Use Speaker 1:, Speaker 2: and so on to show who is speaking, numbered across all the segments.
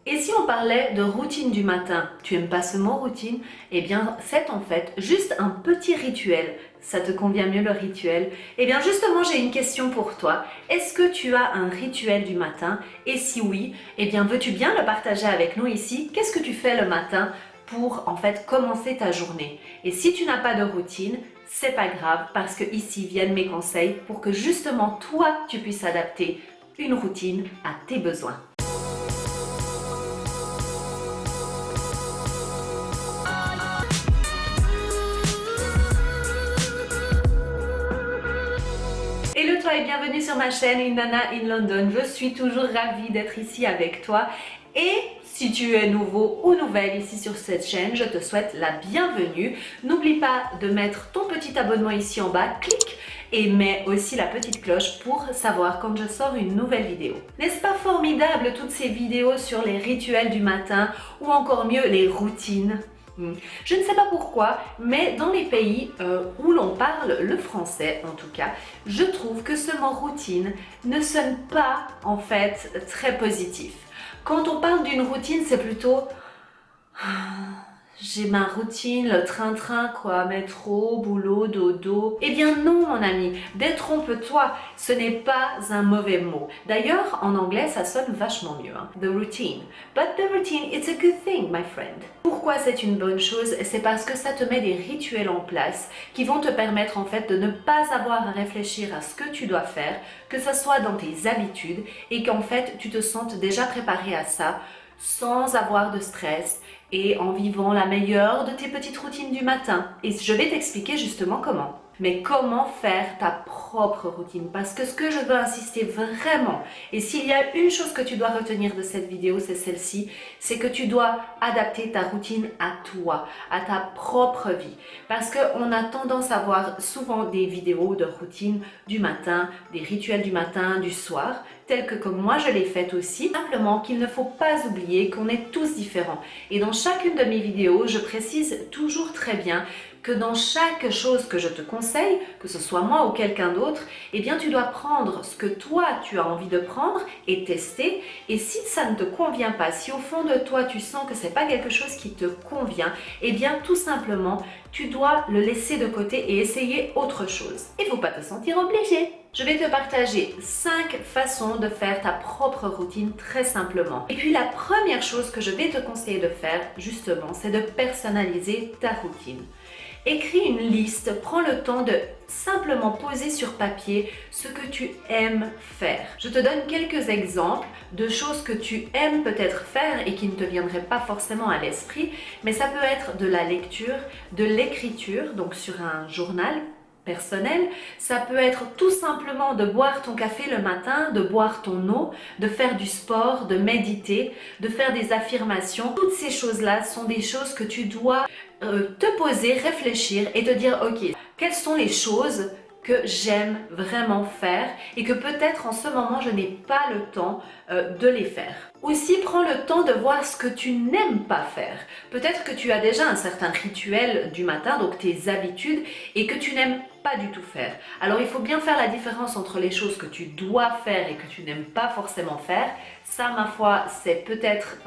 Speaker 1: Et si on parlait de routine du matin, tu aimes pas ce mot routine? Eh bien, c'est en fait juste un petit rituel. Ça te convient mieux le rituel? Eh bien, justement, j'ai une question pour toi. Est-ce que tu as un rituel du matin? Et si oui, eh bien, veux-tu bien le partager avec nous ici? Qu'est-ce que tu fais le matin pour en fait commencer ta journée? Et si tu n'as pas de routine, c'est pas grave parce que ici viennent mes conseils pour que justement toi, tu puisses adapter une routine à tes besoins. Hello toi et bienvenue sur ma chaîne Une Nana in London. Je suis toujours ravie d'être ici avec toi. Et si tu es nouveau ou nouvelle ici sur cette chaîne, je te souhaite la bienvenue. N'oublie pas de mettre ton petit abonnement ici en bas, clique et mets aussi la petite cloche pour savoir quand je sors une nouvelle vidéo. N'est-ce pas formidable toutes ces vidéos sur les rituels du matin ou encore mieux les routines? Je ne sais pas pourquoi, mais dans les pays où l'on parle le français, en tout cas, je trouve que ce mot routine ne sonne pas en fait très positif. Quand on parle d'une routine, c'est plutôt j'ai ma routine, le train-train quoi, métro, boulot, dodo. Eh bien non mon ami, détrompe-toi, ce n'est pas un mauvais mot. D'ailleurs, en anglais, ça sonne vachement mieux, hein? The routine. But the routine, it's a good thing, my friend. Pourquoi c'est une bonne chose? C'est parce que ça te met des rituels en place qui vont te permettre en fait de ne pas avoir à réfléchir à ce que tu dois faire, que ce soit dans tes habitudes et qu'en fait tu te sentes déjà préparé à ça sans avoir de stress et en vivant la meilleure de tes petites routines du matin. Et je vais t'expliquer justement comment. Mais comment faire ta propre routine? Parce que ce que je veux insister vraiment, et s'il y a une chose que tu dois retenir de cette vidéo, c'est celle-ci, c'est que tu dois adapter ta routine à toi, à ta propre vie. Parce qu'on a tendance à voir souvent des vidéos de routine du matin, des rituels du matin, du soir, tels que comme moi je l'ai fait aussi, simplement qu'il ne faut pas oublier qu'on est tous différents. Et dans chacune de mes vidéos, je précise toujours très bien que dans chaque chose que je te conseille, que ce soit moi ou quelqu'un d'autre, eh bien tu dois prendre ce que toi tu as envie de prendre et tester. Et si ça ne te convient pas, si au fond de toi tu sens que c'est pas quelque chose qui te convient, eh bien tout simplement tu dois le laisser de côté et essayer autre chose. Il ne faut pas te sentir obligé. Je vais te partager 5 façons de faire ta propre routine très simplement. Et puis la première chose que je vais te conseiller de faire justement, c'est de personnaliser ta routine. Écris une liste, prends le temps de simplement poser sur papier ce que tu aimes faire. Je te donne quelques exemples de choses que tu aimes peut-être faire et qui ne te viendraient pas forcément à l'esprit, mais ça peut être de la lecture, de l'écriture, donc sur un journal personnel, ça peut être tout simplement de boire ton café le matin, de boire ton eau, de faire du sport, de méditer, de faire des affirmations. Toutes ces choses-là sont des choses que tu dois te poser, réfléchir et te dire ok, quelles sont les choses que j'aime vraiment faire et que peut-être en ce moment je n'ai pas le temps de les faire. Aussi, prends le temps de voir ce que tu n'aimes pas faire. Peut-être que tu as déjà un certain rituel du matin, donc tes habitudes, et que tu n'aimes pas du tout faire. Alors il faut bien faire la différence entre les choses que tu dois faire et que tu n'aimes pas forcément faire. Ça, ma foi, c'est peut-être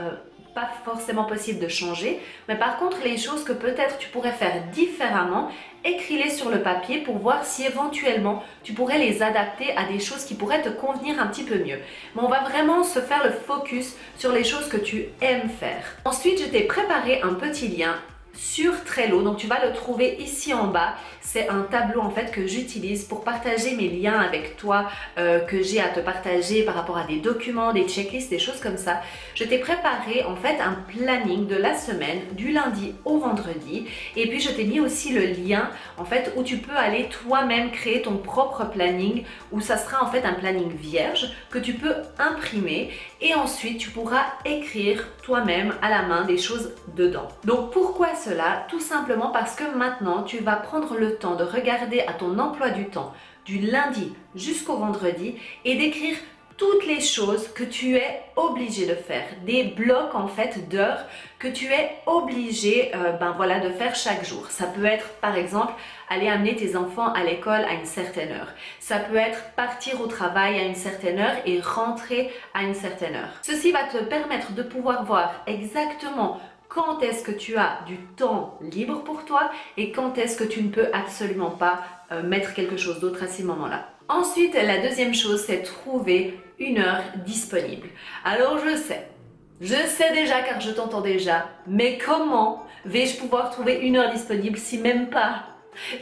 Speaker 1: pas forcément possible de changer, mais par contre les choses que peut-être tu pourrais faire différemment, écris-les sur le papier pour voir si éventuellement tu pourrais les adapter à des choses qui pourraient te convenir un petit peu mieux. Mais on va vraiment se faire le focus sur les choses que tu aimes faire. Ensuite, je t'ai préparé un petit lien sur Trello, donc tu vas le trouver ici en bas. C'est un tableau en fait que j'utilise pour partager mes liens avec toi, que j'ai à te partager par rapport à des documents, des checklists, des choses comme ça. Je t'ai préparé en fait un planning de la semaine du lundi au vendredi, et puis je t'ai mis aussi le lien en fait où tu peux aller toi-même créer ton propre planning, où ça sera en fait un planning vierge que tu peux imprimer et ensuite tu pourras écrire toi-même à la main des choses dedans. Donc pourquoi cela? Tout simplement parce que maintenant tu vas prendre le temps de regarder à ton emploi du temps du lundi jusqu'au vendredi et d'écrire toutes les choses que tu es obligé de faire, des blocs en fait d'heures que tu es obligé voilà, de faire chaque jour. Ça peut être par exemple aller amener tes enfants à l'école à une certaine heure. Ça peut être partir au travail à une certaine heure et rentrer à une certaine heure. Ceci va te permettre de pouvoir voir exactement quand est-ce que tu as du temps libre pour toi et quand est-ce que tu ne peux absolument pas mettre quelque chose d'autre à ces moments-là. Ensuite, la deuxième chose, c'est trouver une heure disponible. Alors je sais déjà car je t'entends déjà, mais comment vais-je pouvoir trouver une heure disponible si même pas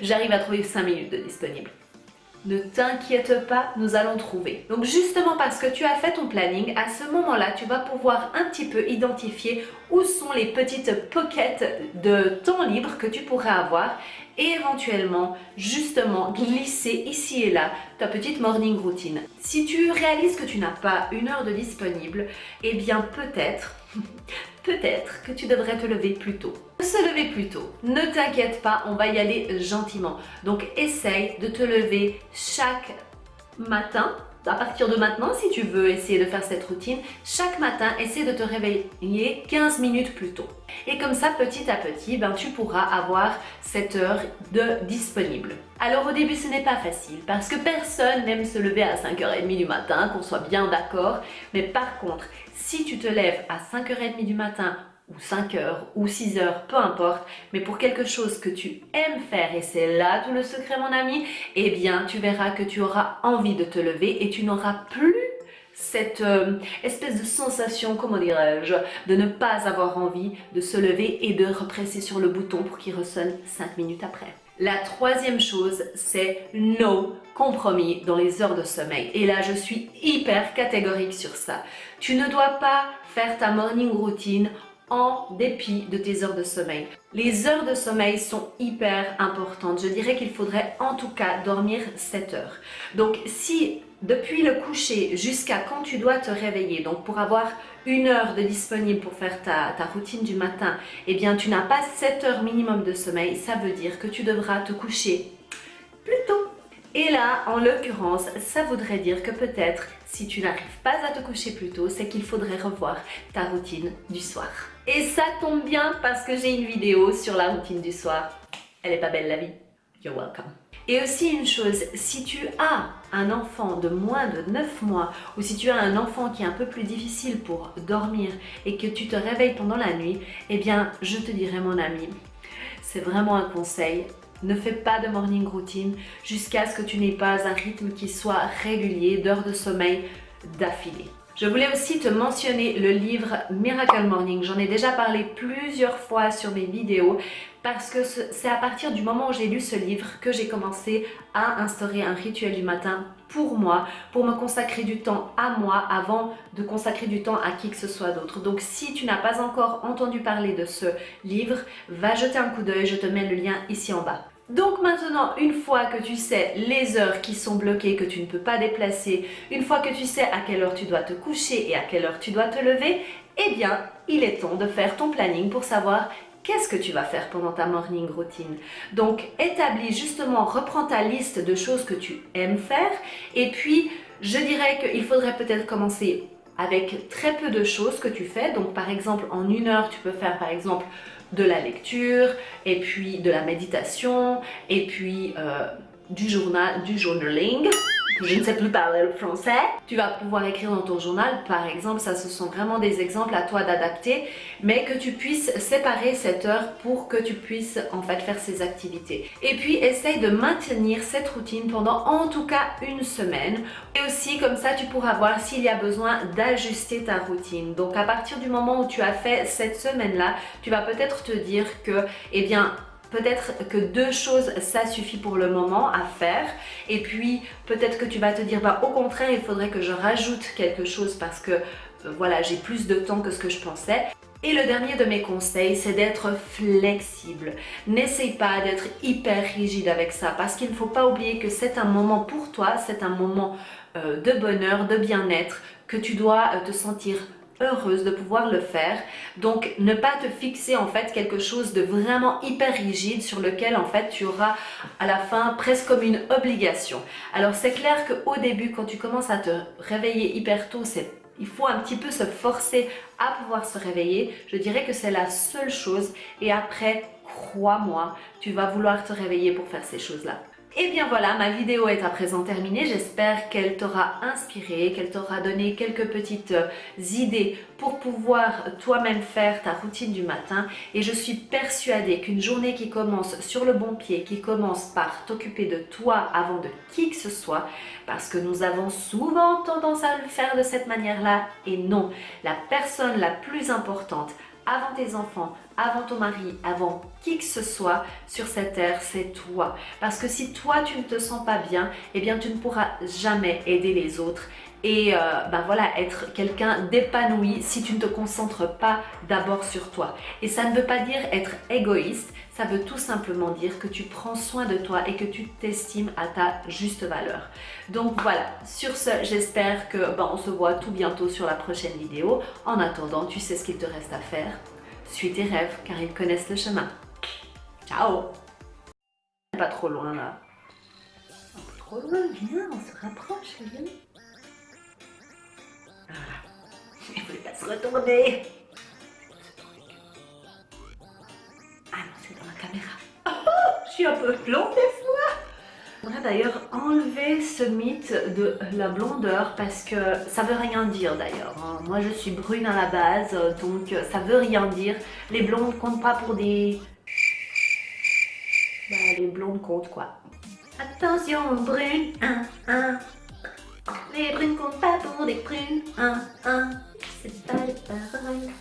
Speaker 1: j'arrive à trouver 5 minutes de disponible? Ne t'inquiète pas, nous allons trouver. Donc justement parce que tu as fait ton planning, à ce moment-là, tu vas pouvoir un petit peu identifier où sont les petites pockets de temps libre que tu pourrais avoir et éventuellement, justement, glisser ici et là ta petite morning routine. Si tu réalises que tu n'as pas une heure de disponible, eh bien peut-être que tu devrais te lever plus tôt. Se lever plus tôt, ne t'inquiète pas, on va y aller gentiment. Donc essaye de te lever chaque matin, à partir de maintenant si tu veux essayer de faire cette routine, chaque matin essaie de te réveiller 15 minutes plus tôt. Et comme ça petit à petit, tu pourras avoir cette heure de disponible. Alors au début ce n'est pas facile parce que personne n'aime se lever à 5h30 du matin, qu'on soit bien d'accord. Mais par contre, si tu te lèves à 5h30 du matin ou 5h ou 6h, peu importe, mais pour quelque chose que tu aimes faire, et c'est là tout le secret mon ami, eh bien tu verras que tu auras envie de te lever et tu n'auras plus cette espèce de sensation, comment dirais-je, de ne pas avoir envie de se lever et de represser sur le bouton pour qu'il ressonne 5 minutes après. La troisième chose, c'est no compromis dans les heures de sommeil. Et là, je suis hyper catégorique sur ça. Tu ne dois pas faire ta morning routine en dépit de tes heures de sommeil. Les heures de sommeil sont hyper importantes. Je dirais qu'il faudrait en tout cas dormir 7 heures. Donc si depuis le coucher jusqu'à quand tu dois te réveiller, donc pour avoir une heure de disponible pour faire ta routine du matin, eh bien tu n'as pas 7 heures minimum de sommeil, ça veut dire que tu devras te coucher plus tôt. Et là, en l'occurrence, ça voudrait dire que peut-être, si tu n'arrives pas à te coucher plus tôt, c'est qu'il faudrait revoir ta routine du soir. Et ça tombe bien parce que j'ai une vidéo sur la routine du soir. Elle est pas belle la vie? You're welcome. Et aussi une chose, si tu as un enfant de moins de 9 mois ou si tu as un enfant qui est un peu plus difficile pour dormir et que tu te réveilles pendant la nuit, eh bien, je te dirais mon ami, c'est vraiment un conseil. Ne fais pas de morning routine jusqu'à ce que tu n'aies pas un rythme qui soit régulier d'heures de sommeil d'affilée. Je voulais aussi te mentionner le livre Miracle Morning. J'en ai déjà parlé plusieurs fois sur mes vidéos parce que c'est à partir du moment où j'ai lu ce livre que j'ai commencé à instaurer un rituel du matin pour moi, pour me consacrer du temps à moi avant de consacrer du temps à qui que ce soit d'autre. Donc si tu n'as pas encore entendu parler de ce livre, va jeter un coup d'œil, je te mets le lien ici en bas. Donc maintenant, une fois que tu sais les heures qui sont bloquées, que tu ne peux pas déplacer, une fois que tu sais à quelle heure tu dois te coucher et à quelle heure tu dois te lever, eh bien, il est temps de faire ton planning pour savoir qu'est-ce que tu vas faire pendant ta morning routine. Donc, établis justement, reprends ta liste de choses que tu aimes faire et puis, je dirais qu'il faudrait peut-être commencer avec très peu de choses que tu fais. Donc, par exemple, en une heure, tu peux faire par exemple de la lecture, et puis de la méditation, et puis du journaling. Je ne sais plus parler le français. Tu vas pouvoir écrire dans ton journal, par exemple, ça ce sont vraiment des exemples à toi d'adapter, mais que tu puisses séparer cette heure pour que tu puisses en fait faire ces activités. Et puis essaye de maintenir cette routine pendant en tout cas une semaine. Et aussi comme ça tu pourras voir s'il y a besoin d'ajuster ta routine. Donc à partir du moment où tu as fait cette semaine-là, tu vas peut-être te dire que, eh bien, peut-être que 2 choses, ça suffit pour le moment à faire. Et puis, peut-être que tu vas te dire, au contraire, il faudrait que je rajoute quelque chose parce que, voilà, j'ai plus de temps que ce que je pensais. Et le dernier de mes conseils, c'est d'être flexible. N'essaye pas d'être hyper rigide avec ça parce qu'il ne faut pas oublier que c'est un moment pour toi, c'est un moment de bonheur, de bien-être, que tu dois te sentir heureuse de pouvoir le faire. Donc ne pas te fixer en fait quelque chose de vraiment hyper rigide sur lequel en fait tu auras à la fin presque comme une obligation. Alors c'est clair qu'au début quand tu commences à te réveiller hyper tôt, il faut un petit peu se forcer à pouvoir se réveiller. Je dirais que c'est la seule chose et après, crois-moi, tu vas vouloir te réveiller pour faire ces choses-là. Et bien voilà, ma vidéo est à présent terminée. J'espère qu'elle t'aura inspiré, qu'elle t'aura donné quelques petites idées pour pouvoir toi-même faire ta routine du matin. Et je suis persuadée qu'une journée qui commence sur le bon pied, qui commence par t'occuper de toi avant de qui que ce soit, parce que nous avons souvent tendance à le faire de cette manière-là, et non, la personne la plus importante avant tes enfants, avant ton mari, avant qui que ce soit sur cette terre, c'est toi. Parce que si toi tu ne te sens pas bien, eh bien tu ne pourras jamais aider les autres et ben voilà, être quelqu'un d'épanoui si tu ne te concentres pas d'abord sur toi. Et ça ne veut pas dire être égoïste, ça veut tout simplement dire que tu prends soin de toi et que tu t'estimes à ta juste valeur. Donc voilà, sur ce, j'espère que on se voit tout bientôt sur la prochaine vidéo. En attendant, tu sais ce qu'il te reste à faire. Suis tes rêves car ils connaissent le chemin. Ciao! Pas trop loin là. Pas trop loin, viens, on se rapproche, viens. Voilà. Il ne faut pas se retourner. Ah non, c'est dans la caméra. Oh, je suis un peu blonde des fois. On va d'ailleurs enlever ce mythe de la blondeur parce que ça veut rien dire d'ailleurs. Moi je suis brune à la base, donc ça veut rien dire. Les blondes comptent pas pour des... Bah, les blondes comptent quoi. Attention brune, les brunes comptent pas pour des prunes, c'est pas les paroles.